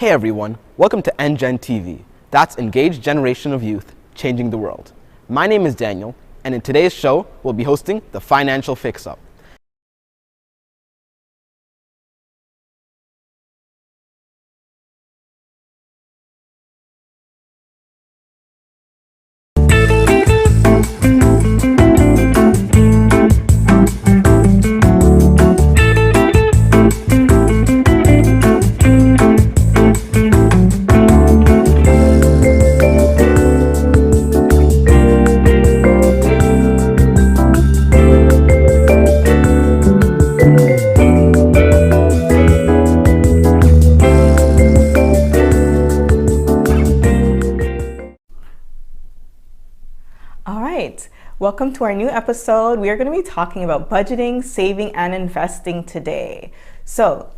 Hey everyone, welcome to EnGen TV. That's Engaged Generation of Youth, Changing the World. My name is Daniel, and in today's show, we'll be hosting the Financial Fix-Up. Welcome to our new episode. We are going to be talking about budgeting, saving, and investing today. So,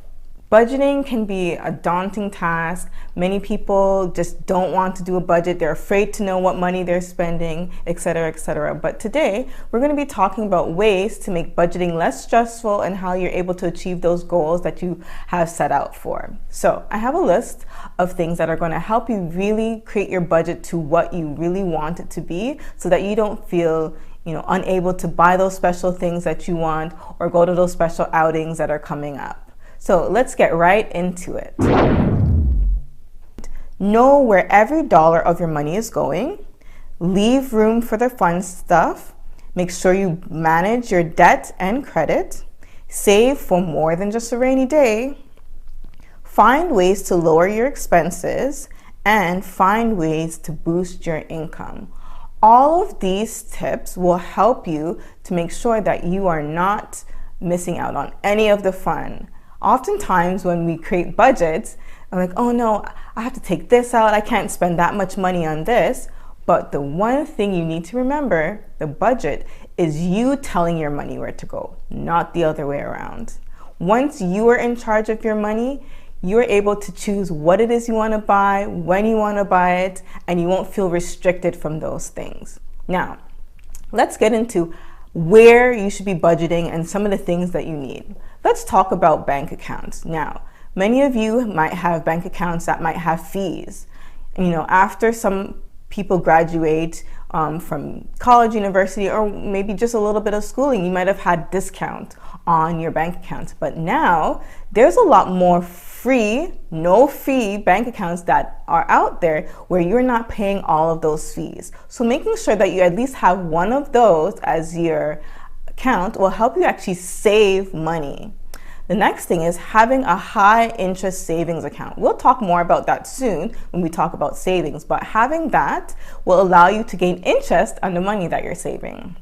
budgeting can be a daunting task. Many people just don't want to do a budget. They're afraid to know what money they're spending, etc., etc. But today, we're going to be talking about ways to make budgeting less stressful and how you're able to achieve those goals that you have set out for. So, I have a list of things that are going to help you really create your budget to what you really want it to be, so that you don't feel unable to buy those special things that you want or go to those special outings that are coming up. So let's get right into it. Know where every dollar of your money is going. Leave room for the fun stuff. Make sure you manage your debt and credit. Save for more than just a rainy day. Find ways to lower your expenses and find ways to boost your income. All of these tips will help you to make sure that you are not missing out on any of the fun. Oftentimes when we create budgets, I'm like, oh no, I have to take this out. I can't spend that much money on this. But the one thing you need to remember, the budget, is you telling your money where to go, not the other way around. Once you are in charge of your money, you're able to choose what it is you want to buy, when you want to buy it, and you won't feel restricted from those things. Now, let's get into where you should be budgeting and some of the things that you need. Let's talk about bank accounts. Now, many of you might have bank accounts that might have fees. After some people graduate from college, university, or maybe just a little bit of schooling, you might have had discount on your bank accounts. But now, there's a lot more free, no fee bank accounts that are out there where you're not paying all of those fees. So making sure that you at least have one of those as your account will help you actually save money. The next thing is having a high interest savings account. We'll talk more about that soon when we talk about savings, but having that will allow you to gain interest on the money that you're saving.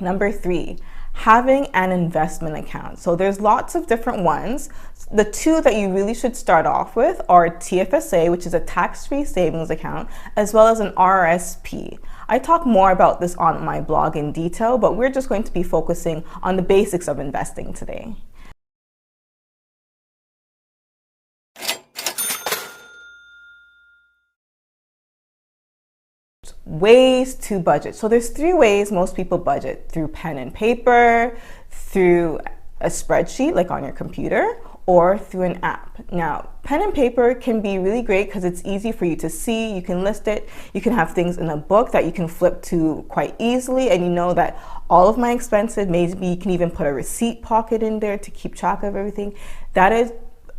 Number 3, having an investment account. So there's lots of different ones. The two that you really should start off with are TFSA, which is a tax-free savings account, as well as an RRSP. I talk more about this on my blog in detail, but we're just going to be focusing on the basics of investing today. Ways to budget. So there's 3 ways most people budget: through pen and paper, through a spreadsheet like on your computer, or through an app. Now, pen and paper can be really great because it's easy for you to see. You can list it. You can have things in a book that you can flip to quite easily, and you know that all of my expenses, maybe you can even put a receipt pocket in there to keep track of everything. That is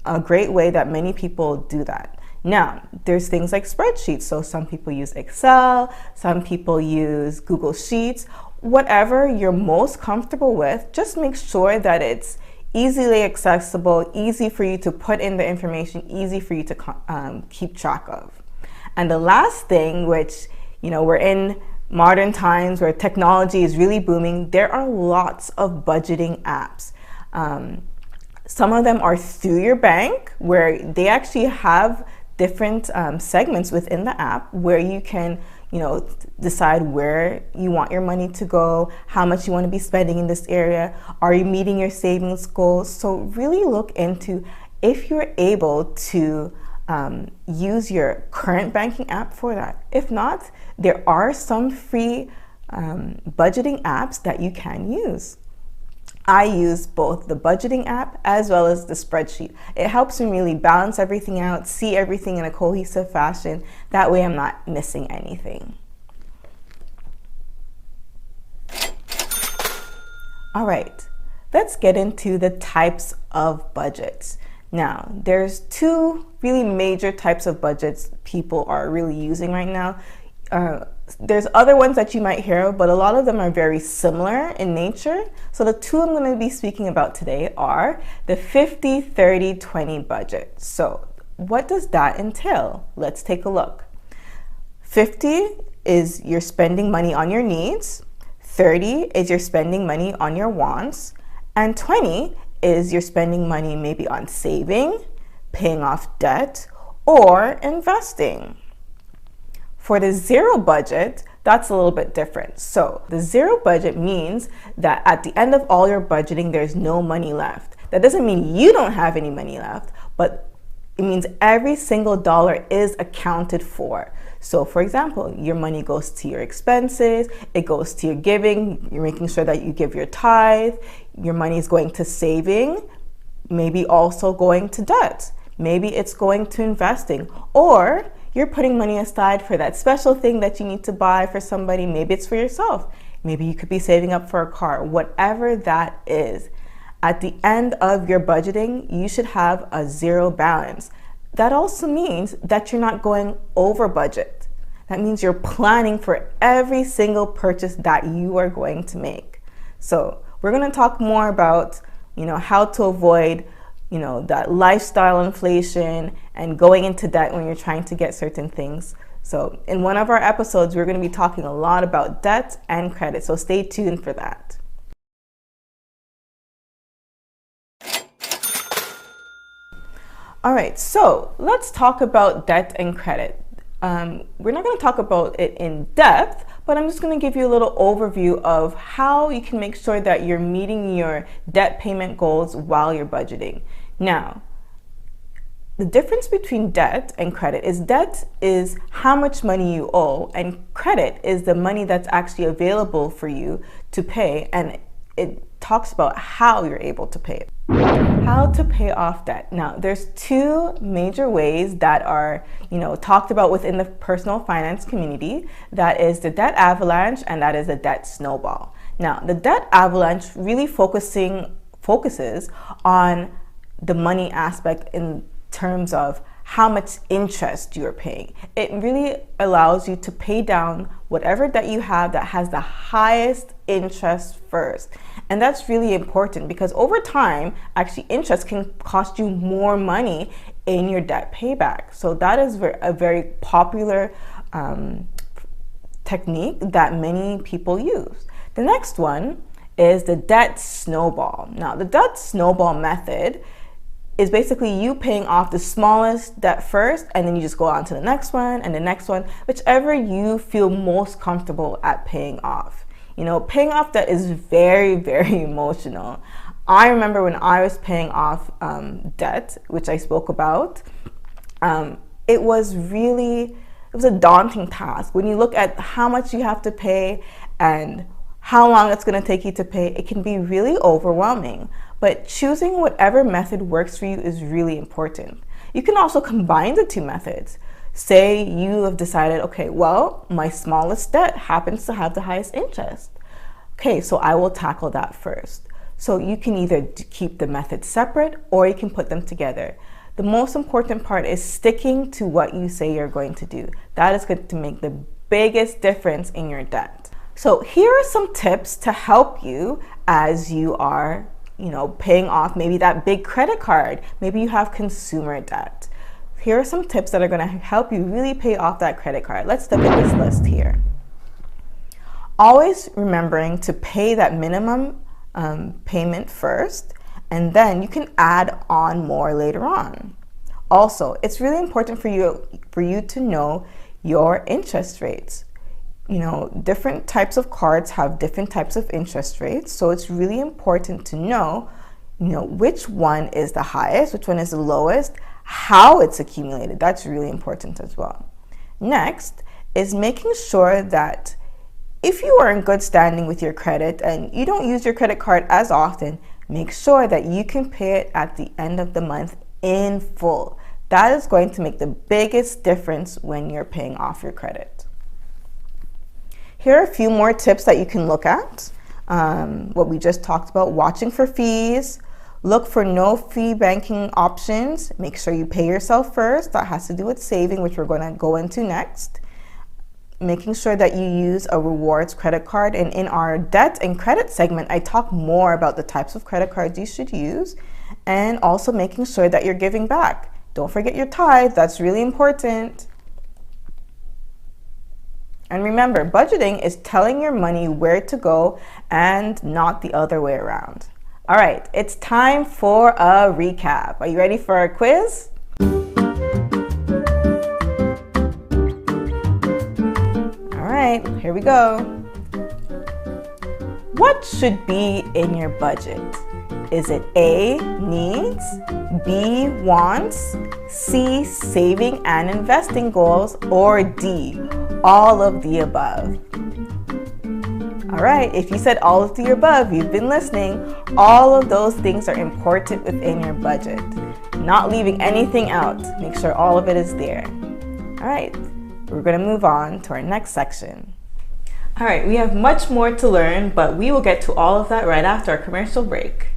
a great way that many people do that. Now, there's things like spreadsheets. So some people use Excel, some people use Google Sheets. Whatever you're most comfortable with, just make sure that it's easily accessible, easy for you to put in the information, easy for you to keep track of. And the last thing, which, we're in modern times where technology is really booming, there are lots of budgeting apps. Some of them are through your bank, where they actually have different segments within the app where you can decide where you want your money to go, how much you want to be spending in this area, are you meeting your savings goals. So really look into if you're able to use your current banking app for that. If not, there are some free budgeting apps that you can use. I use both the budgeting app as well as the spreadsheet. It helps me really balance everything out, see everything in a cohesive fashion. That way I'm not missing anything. All right, let's get into the types of budgets. Now, there's two really major types of budgets people are really using right now. There's other ones that you might hear of, but a lot of them are very similar in nature. So the two I'm going to be speaking about today are the 50-30-20 budget. So what does that entail? Let's take a look. 50 is you're spending money on your needs, 30 is you're spending money on your wants, and 20 is you're spending money maybe on saving, paying off debt, or investing. For the zero budget, that's a little bit different. So the zero budget means that at the end of all your budgeting, there's no money left. That doesn't mean you don't have any money left, but it means every single dollar is accounted for. So for example, your money goes to your expenses, it goes to your giving, you're making sure that you give your tithe, your money is going to saving, maybe also going to debt, maybe it's going to investing, or you're putting money aside for that special thing that you need to buy for somebody. Maybe it's for yourself. Maybe you could be saving up for a car, whatever that is. At the end of your budgeting, you should have a zero balance. That also means that you're not going over budget. That means you're planning for every single purchase that you are going to make. So we're going to talk more about, how to avoid that lifestyle inflation and going into debt when you're trying to get certain things. So in one of our episodes, we're going to be talking a lot about debt and credit. So stay tuned for that. All right, so let's talk about debt and credit. We're not going to talk about it in depth, but I'm just going to give you a little overview of how you can make sure that you're meeting your debt payment goals while you're budgeting. Now, the difference between debt and credit is debt is how much money you owe, and credit is the money that's actually available for you to pay, and it talks about how you're able to pay it. How to pay off debt. Now, there's two major ways that are, talked about within the personal finance community. That is the debt avalanche and that is the debt snowball. Now, the debt avalanche really focuses on the money aspect in terms of how much interest you're paying. It really allows you to pay down whatever debt you have that has the highest interest first. And that's really important because over time, actually interest can cost you more money in your debt payback. So that is a very popular technique that many people use. The next one is the debt snowball. Now, the debt snowball method is basically you paying off the smallest debt first, and then you just go on to the next one and the next one, whichever you feel most comfortable at paying off. Paying off debt is very, very emotional. I remember when I was paying off debt, which I spoke about, it was a daunting task. When you look at how much you have to pay and how long it's going to take you to pay, it can be really overwhelming. But choosing whatever method works for you is really important. You can also combine the two methods. Say you have decided, okay, well, my smallest debt happens to have the highest interest. Okay, so I will tackle that first. So you can either keep the methods separate or you can put them together. The most important part is sticking to what you say you're going to do. That is going to make the biggest difference in your debt. So here are some tips to help you as you are paying off maybe that big credit card. Maybe you have consumer debt. Here are some tips that are going to help you really pay off that credit card. Let's look at this list here. Always remembering to pay that minimum payment first, and then you can add on more later on. Also, it's really important for you to know your interest rates. Different types of cards have different types of interest rates, so it's really important to know, which one is the highest, which one is the lowest, how it's accumulated. That's really important as well. Next is making sure that If you are in good standing with your credit and you don't use your credit card as often, make sure that you can pay it at the end of the month in full. That is going to make the biggest difference when you're paying off your credit. Here are a few more tips that you can look at. What we just talked about, watching for fees. Look for no fee banking options. Make sure you pay yourself first. That has to do with saving, which we're going to go into next. Making sure that you use a rewards credit card. And in our debt and credit segment, I talk more about the types of credit cards you should use, and also making sure that you're giving back. Don't forget your tithe. That's really important. And remember, budgeting is telling your money where to go and not the other way around. All right, it's time for a recap. Are you ready for our quiz? All right, here we go. What should be in your budget? Is it A, needs, B, wants, C, saving and investing goals, or D, all of the above? All right, if you said all of the above, you've been listening. All of those things are important within your budget. Not leaving anything out. Make sure all of it is there. All right, we're going to move on to our next section. All right, we have much more to learn, but we will get to all of that right after our commercial break.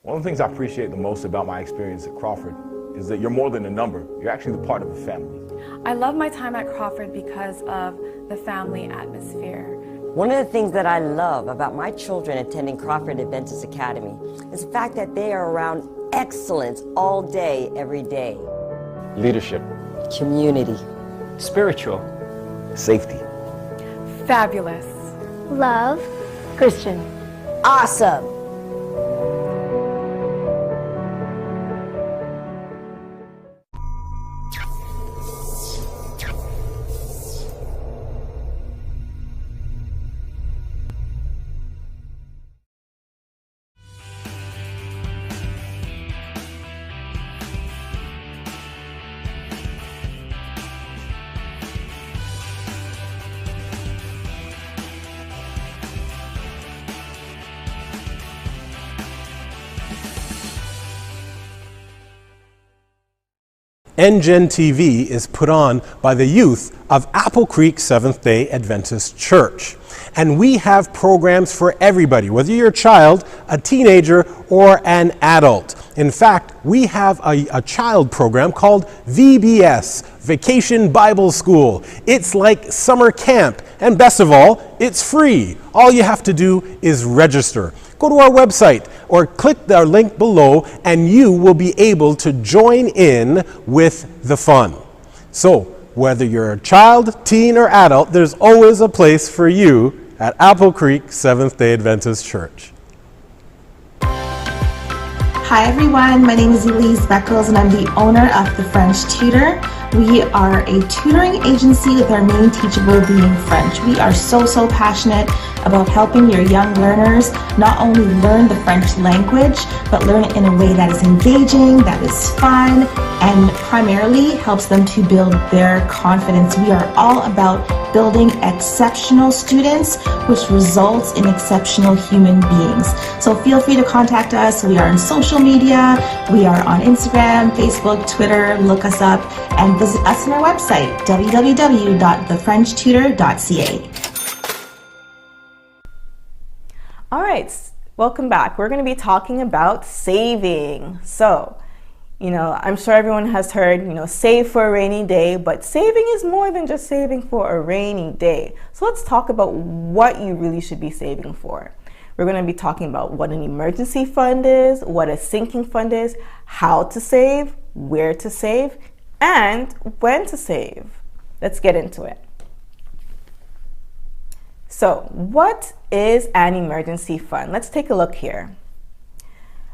One of the things I appreciate the most about my experience at Crawford is that you're more than a number. You're actually the part of a family. I love my time at Crawford because of the family atmosphere. One of the things that I love about my children attending Crawford Adventist Academy is the fact that they are around excellence all day, every day. Leadership. Community. Spiritual. Safety. Fabulous. Love. Christian. Awesome. EnGen TV is put on by the youth of Apple Creek Seventh-day Adventist Church. And we have programs for everybody, whether you're a child, a teenager, or an adult. In fact, we have a child program called VBS, Vacation Bible School. It's like summer camp, and best of all, it's free. All you have to do is register. Go to our website or click the link below and you will be able to join in with the fun. So, whether you're a child, teen, or adult, there's always a place for you at Apple Creek Seventh-day Adventist Church. Hi everyone, my name is Elise Beckles and I'm the owner of The French Tutor. We are a tutoring agency with our main teachable being French. We are so passionate about helping your young learners not only learn the French language, but learn it in a way that is engaging, that is fun, and primarily helps them to build their confidence. We are all about building exceptional students, which results in exceptional human beings. So feel free to contact us. We are on social media. We are on Instagram, Facebook, Twitter. Look us up and visit us on our website, www.thefrenchtutor.ca. All right, welcome back. We're going to be talking about saving. So, I'm sure everyone has heard, save for a rainy day, but saving is more than just saving for a rainy day. So let's talk about what you really should be saving for. We're going to be talking about what an emergency fund is, what a sinking fund is, how to save, where to save, and when to save. Let's get into it. So, what is an emergency fund? Let's take a look here.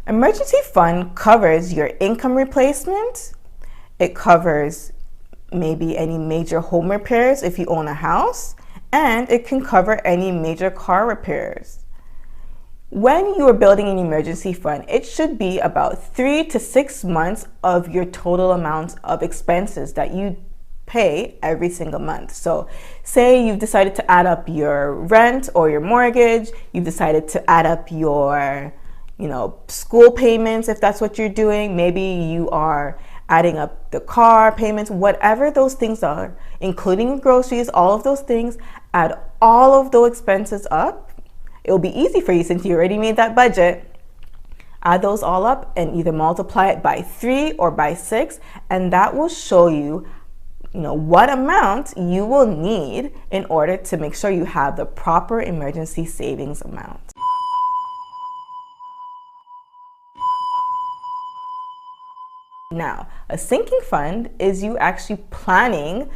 Emergency fund covers your income replacement. It covers maybe any major home repairs if you own a house, and it can cover any major car repairs. When you are building an emergency fund, it should be about 3 to 6 months of your total amount of expenses that you pay every single month. So say you've decided to add up your rent or your mortgage, you've decided to add up your school payments if that's what you're doing, maybe you are adding up the car payments, whatever those things are, including groceries, all of those things, add all of those expenses up. It'll be easy for you since you already made that budget. Add those all up and either multiply it by 3 or by 6, and that will show you what amount you will need in order to make sure you have the proper emergency savings amount. Now, a sinking fund is you actually planning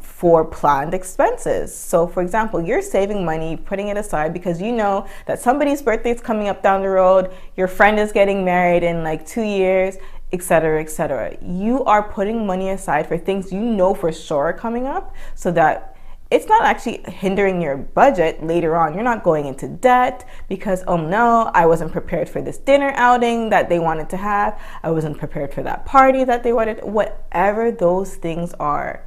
for planned expenses. So for example, you're saving money, putting it aside because you know that somebody's birthday is coming up down the road, your friend is getting married in like 2 years, etc., etc. You are putting money aside for things you know for sure are coming up so that it's not actually hindering your budget later on. You're not going into debt because, oh no, I wasn't prepared for this dinner outing that they wanted to have. I wasn't prepared for that party that they wanted. Whatever those things are.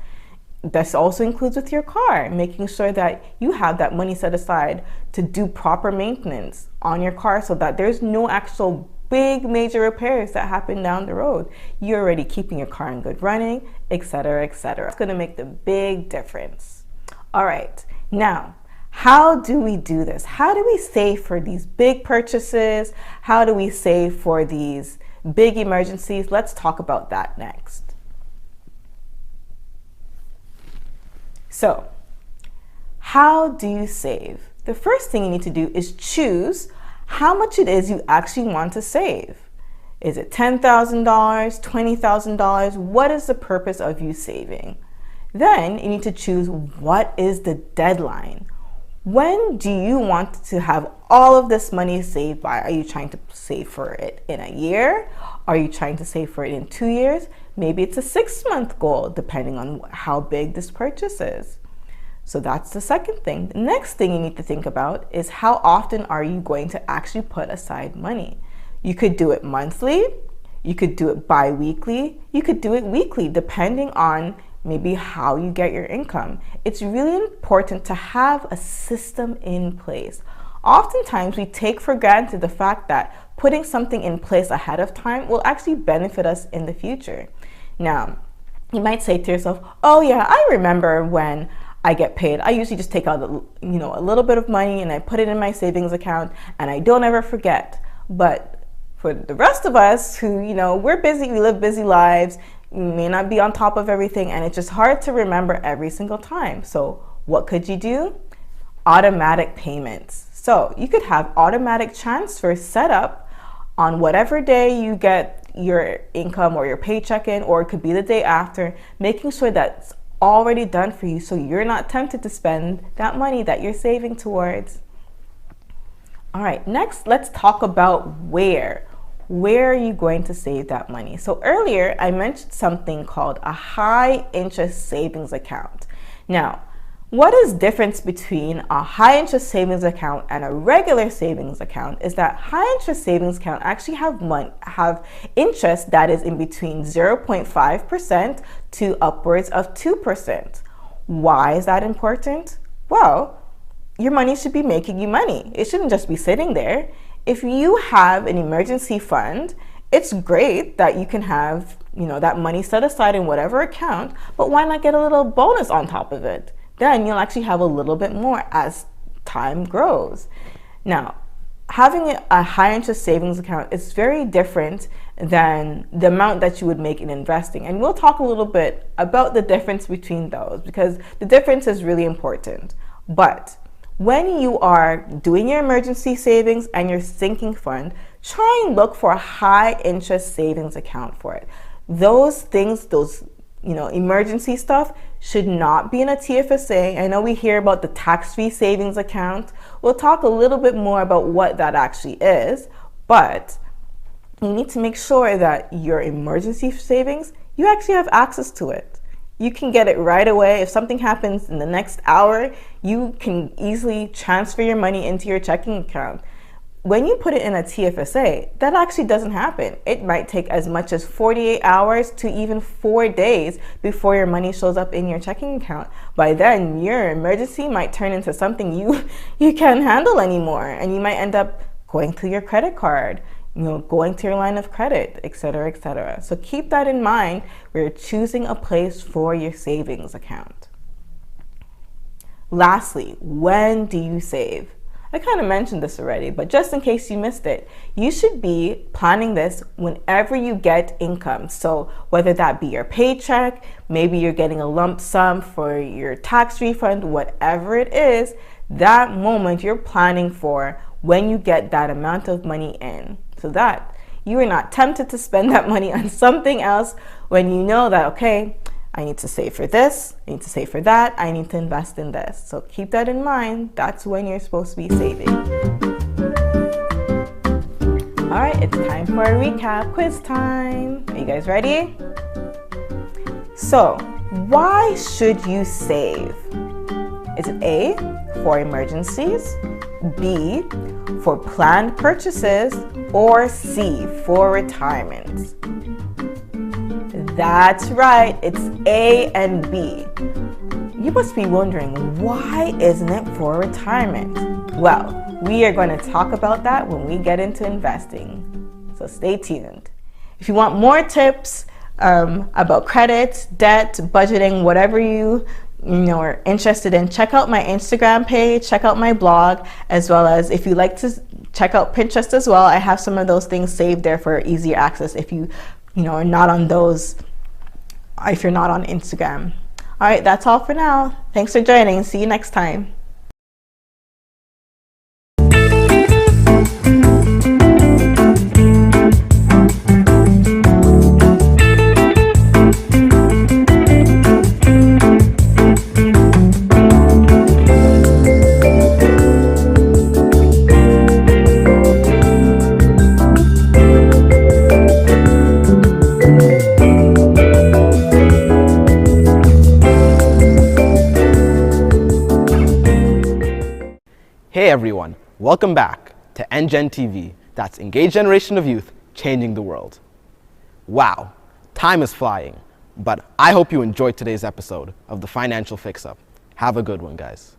This also includes with your car, making sure that you have that money set aside to do proper maintenance on your car so that there's no actual big major repairs that happen down the road. You're already keeping your car in good running, etc., etc. It's going to make the big difference. All right, now, how do we do this? How do we save for these big purchases? How do we save for these big emergencies? Let's talk about that next. So, how do you save? The first thing you need to do is choose how much it is you actually want to save. Is it $10,000, $20,000? What is the purpose of you saving? Then you need to choose what is the deadline. When do you want to have all of this money saved by? Are you trying to save for it in a year? Are you trying to save for it in 2 years? Maybe it's a 6-month goal, depending on how big this purchase is. So that's the second thing. The next thing you need to think about is how often are you going to actually put aside money? You could do it monthly, you could do it bi-weekly, you could do it weekly, depending on maybe how you get your income. It's really important to have a system in place. Oftentimes we take for granted the fact that putting something in place ahead of time will actually benefit us in the future. Now, you might say to yourself, oh yeah, I remember when I get paid, I usually just take out a little bit of money and I put it in my savings account and I don't ever forget. But for the rest of us who, we're busy, we live busy lives, we may not be on top of everything, and it's just hard to remember every single time. So what could you do? Automatic payments. So you could have automatic transfers set up on whatever day you get your income or your paycheck in, or it could be the day after, making sure that's already done for you so you're not tempted to spend that money that you're saving towards. All right, next let's talk about where are you going to save that money? So earlier I mentioned something called a high interest savings account. Now, what is the difference between a high interest savings account and a regular savings account is that high interest savings account actually have interest that is in between 0.5% to upwards of 2%. Why is that important? Well, your money should be making you money. It shouldn't just be sitting there. If you have an emergency fund, it's great that you can have that money set aside in whatever account, but why not get a little bonus on top of it? Then you'll actually have a little bit more as time grows. Now, having a high interest savings account is very different than the amount that you would make in investing. And we'll talk a little bit about the difference between those, because the difference is really important. But when you are doing your emergency savings and your sinking fund, try and look for a high interest savings account for it. Those things, emergency stuff should not be in a TFSA. I know we hear about the tax-free savings account. We'll talk a little bit more about what that actually is, but you need to make sure that your emergency savings, you actually have access to it. You can get it right away. If something happens in the next hour, you can easily transfer your money into your checking account. When you put it in a TFSA, that actually doesn't happen. It might take as much as 48 hours to even 4 days before your money shows up in your checking account. By then, your emergency might turn into something you can't handle anymore, and you might end up going to your credit card, going to your line of credit, etc., etc. So keep that in mind when you're choosing a place for your savings account. Lastly, when do you save? I kind of mentioned this already, but just in case you missed it, you should be planning this whenever you get income. So whether that be your paycheck, maybe you're getting a lump sum for your tax refund, whatever it is, that moment you're planning for when you get that amount of money in, so that you are not tempted to spend that money on something else when you know that, okay, I need to save for this, I need to save for that, I need to invest in this. So keep that in mind. That's when you're supposed to be saving. All right, it's time for a recap. Quiz time. Are you guys ready? So, why should you save? Is it A, for emergencies, B, for planned purchases, or C, for retirement? That's right, it's A and B. You must be wondering, why isn't it for retirement? Well, we are going to talk about that when we get into investing, so stay tuned. If you want more tips about credit, debt, budgeting, whatever you are interested in, check out my Instagram page, check out my blog, as well as if you like to check out Pinterest as well. I have some of those things saved there for easier access if you are not on those, if you're not on Instagram. All right, that's all for now. Thanks for joining. See you next time. Hey everyone, welcome back to EnGen TV. That's Engaged Generation of Youth, Changing the World. Wow, time is flying, but I hope you enjoyed today's episode of the Financial Fix-Up. Have a good one, guys.